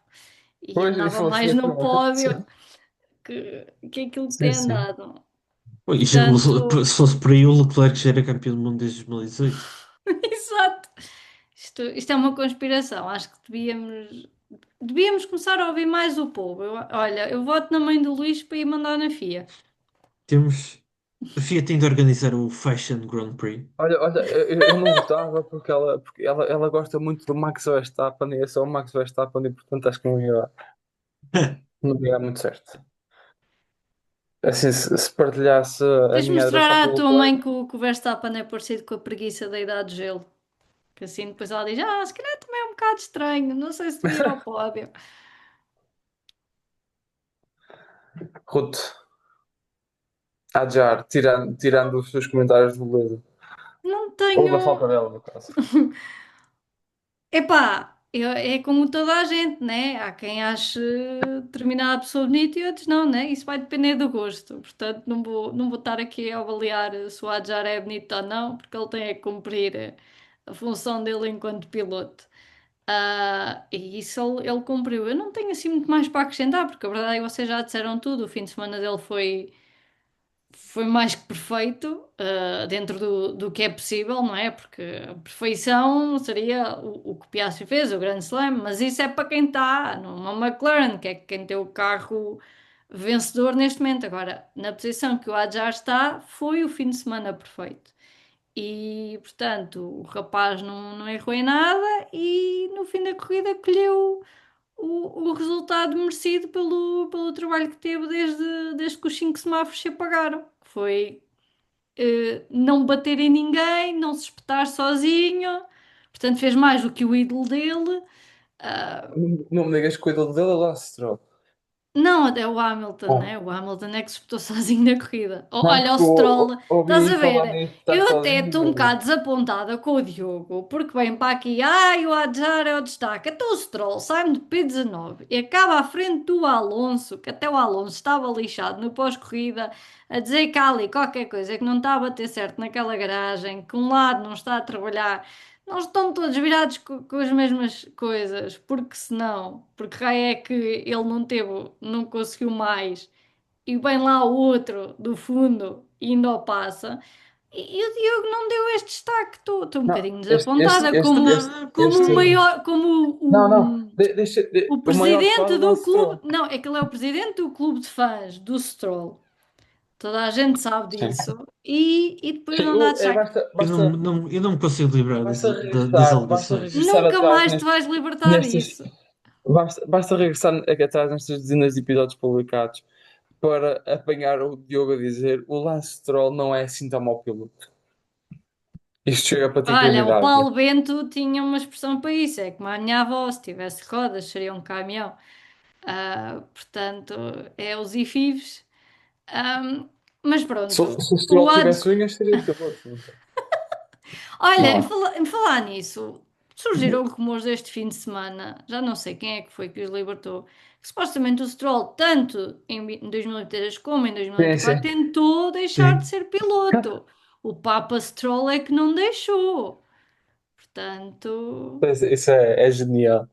e Pois, e andava fosse mais mesmo. no pódio que aquilo que Sim, tem sim. andado. Pô, Portanto, se fosse por aí, o Leclerc já era campeão do mundo desde 2018. exato. Isto é uma conspiração. Acho que devíamos começar a ouvir mais o povo. Olha, eu voto na mãe do Luís para ir mandar na FIA. Temos. A FIA tem de organizar o Fashion Grand Prix. Olha, eu não votava porque ela gosta muito do Max Verstappen e é só o Max Verstappen e portanto acho que não ia dar muito certo. Assim, se partilhasse a Tens de minha mostrar adoração à pelo tua mãe Leclerc, que o Verstappen é parecido com a preguiça da idade de gelo. Que assim depois ela diz: Ah, se calhar também é um bocado estranho, não sei se devia ir ao pódio. Ruth, Adjar, tirando os seus comentários de beleza. Não Ou da tenho. falta dela, no caso. Epá, é como toda a gente, né? Há quem ache determinada pessoa bonita e outros não, né? Isso vai depender do gosto. Portanto, não vou estar aqui a avaliar se o Adjar é bonito ou não, porque ele tem a cumprir a função dele enquanto piloto. E isso ele cumpriu. Eu não tenho assim muito mais para acrescentar, porque a verdade é que vocês já disseram tudo. O fim de semana dele foi mais que perfeito, dentro do que é possível, não é? Porque a perfeição seria o que o Piastri fez, o Grande Slam, mas isso é para quem está numa McLaren, que é quem tem o carro vencedor neste momento. Agora, na posição que o Adjar está, foi o fim de semana perfeito. E, portanto, o rapaz não errou em nada e no fim da corrida colheu o resultado merecido pelo trabalho que teve desde que os cinco semáforos se apagaram. Foi não bater em ninguém, não se espetar sozinho, portanto fez mais do que o ídolo dele. Ah, Não me digas que o ídolo dele é Lance Stroll. não, é o Hamilton, Ah, né? O Hamilton é que se espetou sozinho na corrida. não, Olha, o porque Stroll, estás ouvi a falar ver? nisso, estar Eu até sozinho. estou um bocado desapontada com o Diogo, porque vem para aqui, ai, o Adjar é o destaque. Então o Stroll sai-me de P19 e acaba à frente do Alonso, que até o Alonso estava lixado no pós-corrida, a dizer que há ali qualquer coisa que não está a bater certo naquela garagem, que um lado não está a trabalhar. Não estão todos virados com as mesmas coisas, porque senão, porque raio é que ele não teve, não conseguiu mais, e vem lá o outro do fundo e ainda o passa. E o Diogo não deu este destaque, estou um Não, bocadinho desapontada, como, Não, como o este, maior, como não, não, o, o o maior fã presidente do do Lance clube, Stroll. não, é que ele é o presidente do clube de fãs do Stroll. Toda a gente sabe Sim. disso. E depois Sim, não dá destaque. eu não me consigo livrar das basta alegações. regressar Nunca atrás mais te vais libertar nestas, disso. basta regressar aqui atrás nestas dezenas de episódios publicados para apanhar o Diogo a dizer o Lance Stroll não é assim tão mau piloto. Isto chega para ter Olha, o credibilidade. Paulo Bento tinha uma expressão para isso, é como a minha avó, se tivesse rodas, seria um caminhão. Portanto, é os ifivos. Ahm, mas pronto, Se o o Stroll Ad... tivesse unhas, seria piloto. Olha, Não em há. falar nisso, surgiram rumores este fim de semana, já não sei quem é que foi que os libertou, que supostamente o Stroll, tanto em 2023 como em Sim, 2024, sim. tentou deixar de Sim. ser piloto. O Papa Stroll é que não deixou. Portanto, Isso é genial.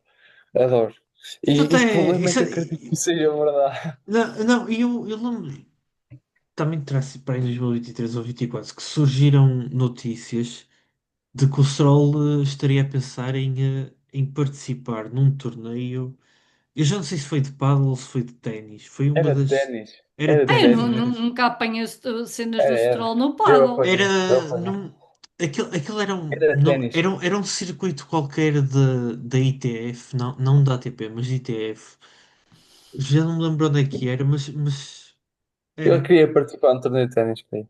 Adoro. E o Até, problema é isso, que acredito que isso seja verdade. não, não, eu não. Também terá sido para em 2023 ou 2024 que surgiram notícias de que o Stroll estaria a pensar em participar num torneio. Eu já não sei se foi de pádel ou se foi de ténis. Foi uma Era das. ténis. Era Era eu ténis, não ténis. era? nunca apanhei cenas do Era. Stroll no Eu paddle. apanhei. Eu Era apanhei. num. Aquilo era um, Era não, ténis. era um circuito qualquer da ITF, não da ATP, mas ITF. Já não me lembro onde é que era, mas Eu era. queria participar no torneio de ténis. Pá. Eu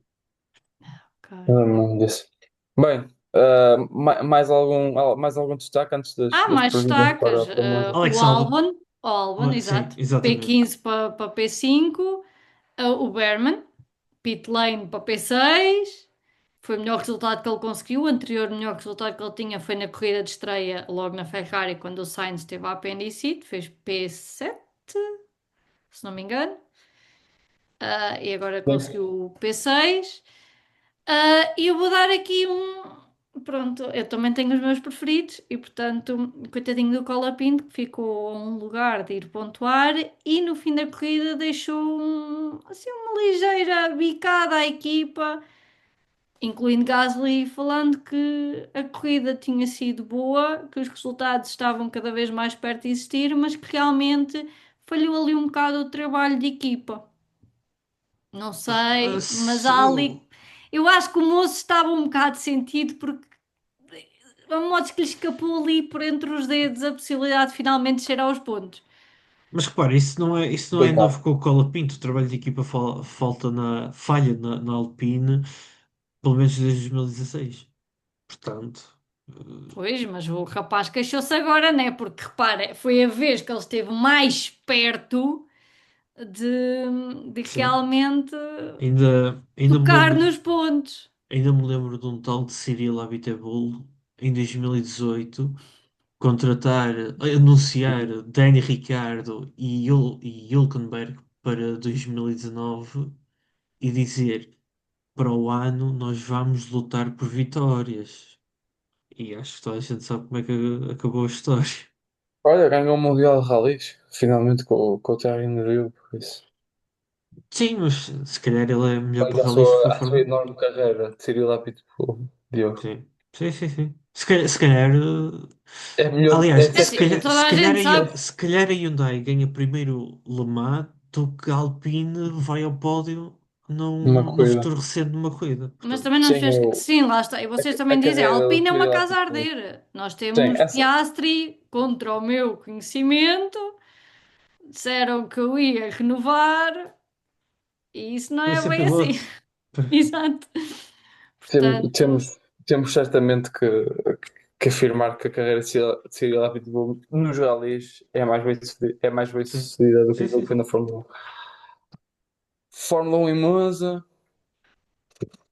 Ok. lembro-me disso. Bem, mais algum destaque antes das Mais previsões destacas. para o mundo? Alex Albon. O Albon, Sim, exato. exatamente. P15 para P5. O Berman, pit lane para P6. Foi o melhor resultado que ele conseguiu. O anterior melhor resultado que ele tinha foi na corrida de estreia, logo na Ferrari, quando o Sainz teve a apendicite. Fez P7, se não me engano. E agora Sim. conseguiu o P6. E eu vou dar aqui um. Pronto, eu também tenho os meus preferidos e, portanto, coitadinho do Colapinto, que ficou a um lugar de ir pontuar e no fim da corrida deixou assim, uma ligeira bicada à equipa, incluindo Gasly, falando que a corrida tinha sido boa, que os resultados estavam cada vez mais perto de existir, mas que realmente falhou ali um bocado o trabalho de equipa. Não sei, mas há ali. Eu, Eu acho que o moço estava um bocado sentido porque a modos que lhe escapou ali por entre os dedos a possibilidade de finalmente chegar aos pontos. mas repara, isso não é novo Complicado. com o Colapinto. O trabalho de equipa falha na Alpine, pelo menos desde 2016. Portanto, Pois, mas o rapaz queixou-se agora, né? Porque repara, foi a vez que ele esteve mais perto de sim. realmente Ainda me tocar lembro, nos pontos. ainda me lembro de um tal de Cyril Abiteboul em 2018 contratar, anunciar Danny Ricciardo e Hülkenberg para 2019 e dizer para o ano nós vamos lutar por vitórias. e acho que toda a gente sabe como é que acabou a história. Olha, ganhou o Mundial de Rallys, finalmente com o Thierry Neuville, por isso. Sim, mas se calhar ele é melhor para Olha rallies do que para a sua Fórmula 1. enorme carreira, Cyril Lapito, Diogo. Sim, sim, sim, sim. Se calhar, É melhor, aliás, é É se assim, calhar, toda se a calhar, gente sabe, se calhar a Hyundai ganha primeiro Le Mans do que a Alpine vai ao pódio uma no corrida. futuro recente numa corrida. mas Portanto, também não nos Sim, fez. Sim, lá está. E vocês a também dizem, a carreira do Alpine é uma Cyril casa a Lapito. arder. Nós Sim, temos essa, Piastri, contra o meu conhecimento, disseram que eu ia renovar e isso não vai é ser bem assim. piloto. Exato. Tem- Portanto, temos, temos certamente que afirmar que a carreira de Cyril Abiteboul nos rallies é mais bem Sim, sucedida do que sim, aquilo sim, que foi na sim. Fórmula 1. Fórmula 1 em Monza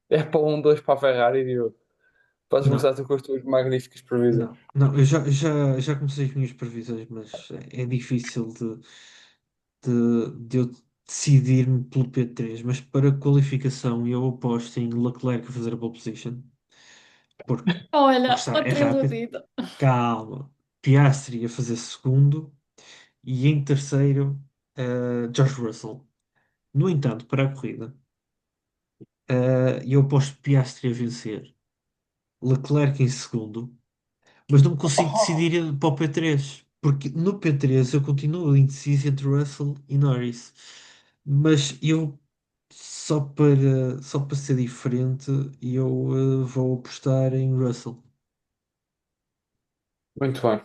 é para um 2 para a Ferrari, Diogo. Podes Não, começar tu com as tuas magníficas previsões. não, eu já comecei as minhas previsões, mas é difícil de eu decidir-me pelo P3. Mas para qualificação, eu aposto em Leclerc a fazer a pole position, porque lá olha, está, é outra rápido. iludida. Calma. Piastri a fazer segundo e em terceiro, George Russell. No entanto, para a corrida, eu aposto Piastri a vencer, Leclerc em segundo. Mas não me consigo Oh, decidir para o P3, porque no P3 eu continuo indeciso entre Russell e Norris. Mas eu, só para ser diferente, eu vou apostar em Russell. muito bem.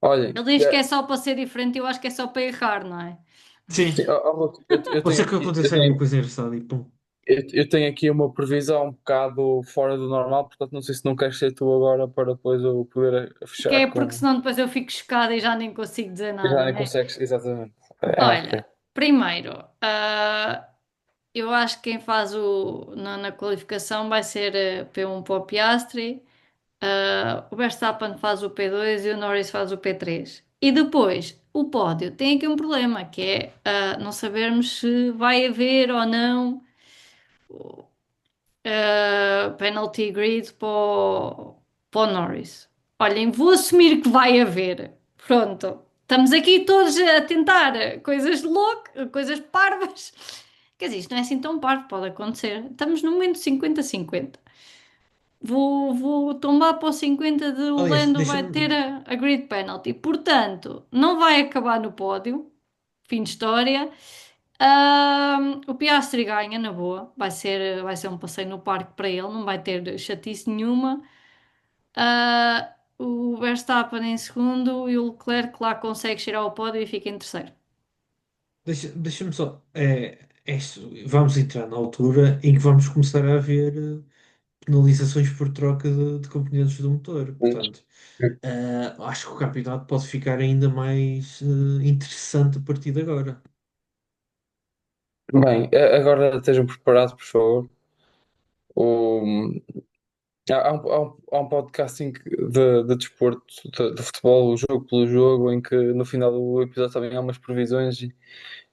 Olhem, Ele diz que é só para ser diferente e eu acho que é só para errar, não é? Sim, Ruth, eu pode tenho ser que aqui, aconteça alguma coisa engraçada e pum. eu tenho aqui uma previsão um bocado fora do normal, portanto não sei se não queres ser tu agora para depois eu poder Que é fechar porque com. senão depois eu fico chocada e já nem consigo dizer Já nada, nem né? consegues, exatamente. É mais por aí. Olha, primeiro, eu acho que quem faz na qualificação vai ser P1 para o Piastri, o Verstappen faz o P2 e o Norris faz o P3. E depois, o pódio tem aqui um problema, que é não sabermos se vai haver ou não penalty grid para o Norris. Olhem, vou assumir que vai haver. Pronto. Estamos aqui todos a tentar coisas loucas, coisas parvas. Quer dizer, isto não é assim tão parvo, pode acontecer. Estamos no momento 50-50. Vou tombar para o 50 de o Aliás, Lando vai ter deixa-me. a grid penalty. Portanto, não vai acabar no pódio. Fim de história. O Piastri ganha na boa. Vai ser um passeio no parque para ele. Não vai ter chatice nenhuma. O Verstappen em segundo e o Leclerc lá consegue chegar ao pódio e fica em terceiro. Deixa-me só. Vamos entrar na altura em que vamos começar a ver penalizações por troca de componentes do motor. Portanto, acho que o campeonato pode ficar ainda mais interessante a partir de agora. Bem, agora estejam preparados, por favor. O, há um podcasting de desporto, de futebol, o jogo pelo jogo, em que no final do episódio também há umas previsões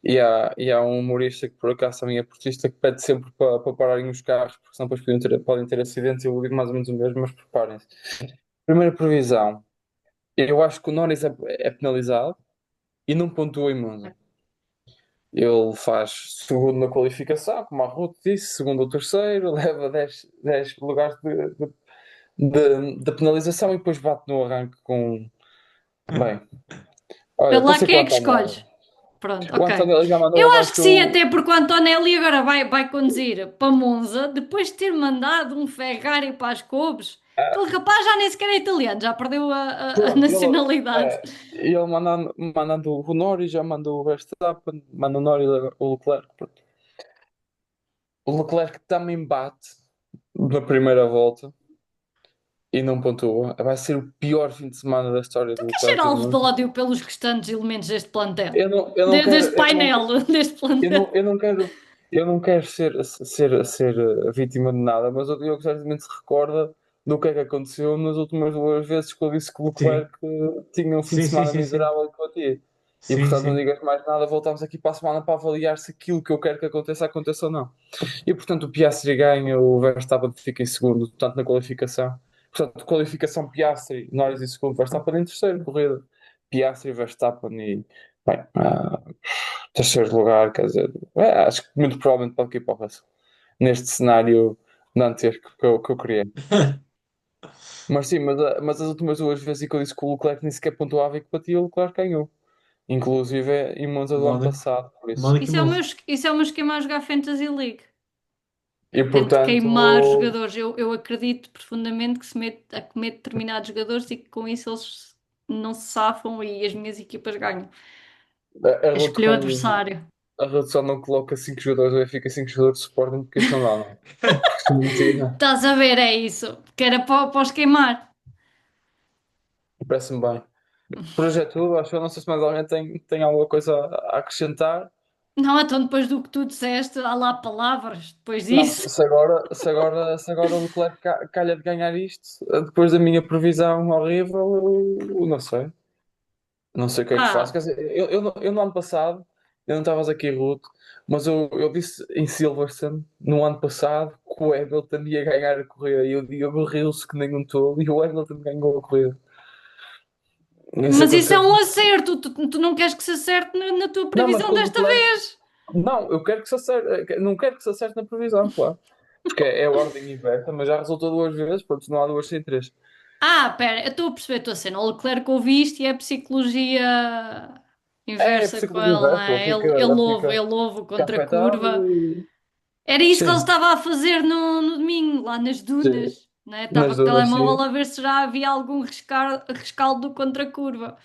e há um humorista que por acaso também é portista que pede sempre para pararem os carros, porque senão depois podem ter acidentes. Eu digo mais ou menos o mesmo, mas preparem-se. Primeira previsão, eu acho que o Norris é penalizado e não pontua em Monza. Ele faz segundo na qualificação, como a Ruth disse, segundo ou terceiro, leva 10 lugares de penalização e depois bate no arranque com. Bem, Vê olha, lá pensei que quem o é que Antonelli. escolhes. Pronto, O ok. Antonelli já mandou Eu acho que sim, abaixo. até porque o Antonelli agora vai conduzir para Monza, depois de ter mandado um Ferrari para as couves. Aquele rapaz já nem sequer é italiano, já perdeu a Pronto, nacionalidade. ele mandando o Norris, já mandou o Verstappen, manda o Norris o Leclerc. Pronto. O Leclerc também bate na primeira volta e não pontua. Vai ser o pior fim de semana da história Tu do queres ser Leclerc em alvo de Monza. ódio pelos restantes elementos deste plantel? Eu não quero, Deste painel, deste plantel. eu não quero ser a vítima de nada, mas o Diogo certamente se recorda do que é que aconteceu nas últimas duas vezes que eu disse que o Sim, Leclerc tinha um fim de sim, sim, semana sim, sim. miserável que batia. E Sim, portanto não sim. digas mais nada, voltamos aqui para a semana para avaliar se aquilo que eu quero que aconteça acontece ou não. E portanto o Piastri ganha, o Verstappen fica em segundo, tanto na qualificação Portanto, qualificação Piastri, Norris em segundo, Verstappen em terceiro, corrida. Piastri, Verstappen e bem, terceiro lugar, quer dizer, acho que muito provavelmente pode ir para o Russell. Neste cenário dantesco que eu criei. Mas sim, mas as últimas duas vezes que eu disse que o Leclerc nem sequer pontuava e que batia, o Leclerc ganhou. Inclusive em Monza do ano Mónaco, passado, por isso. Mónaco e Monza. Isso é o meu esquema a jogar Fantasy League. E Tento portanto, queimar jogadores. Eu acredito profundamente que se mete a comer determinados jogadores e que com isso eles não se safam e as minhas equipas ganham. a É Ruth escolher o quando adversário. a redução não coloca 5 jogadores, ou fica 5 jogadores de Sporting, porque isso não dá, não é? Mentira. Estás a ver, é isso. Que era para os queimar. Parece-me bem. Projeto tudo, acho que eu não sei se mais alguém tem alguma coisa a acrescentar. Não, então depois do que tu disseste, há lá palavras. Depois Não, disso. se agora o Leclerc calha de ganhar isto, depois da minha previsão horrível, eu não sei. Não sei o que é que faço. Quer Ah, dizer, eu no ano passado, eu não estava aqui rude, mas eu disse em Silverstone, no ano passado, que o Hamilton ia ganhar a corrida. E eu digo, riu-se que nem um tolo, e o Hamilton ganhou a corrida. Isso mas isso é aconteceu. um acerto. Tu não queres que se acerte na tua Não, mas previsão com o desta Leclerc. vez. Não, eu quero que se acerte. Não quero que se acerte na previsão, claro. Porque é a ordem inversa, mas já resultou duas vezes, portanto não há duas sem três. Ah, pera, eu estou a perceber a tua cena. O Leclerc ouviste e é psicologia É inversa com psicologia ele, não inversa, é? Ele fica, ouve o fica contra a afetado curva. e. Era isso que ele Sim, estava a fazer no domingo, lá nas sim, dunas, não é? Estava nas com o dunas, telemóvel sim. a ver se já havia algum rescaldo do contra a curva.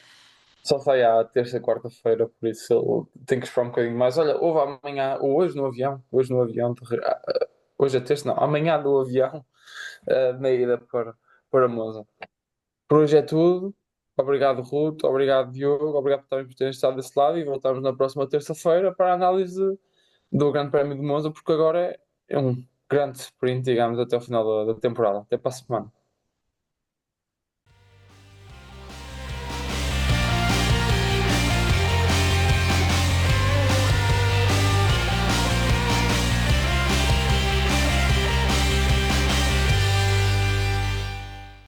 Só sai à terça, quarta-feira, por isso ele tem que esperar um bocadinho mais. Olha, houve amanhã, ou hoje no avião, hoje é terça, não, amanhã no avião, na ida para Monza. Por hoje é tudo. Obrigado, Ruth, obrigado, Diogo, obrigado por terem estado desse lado e voltamos na próxima terça-feira para a análise do Grande Prémio de Monza, porque agora é um grande sprint, digamos, até o final da temporada. Até para a semana.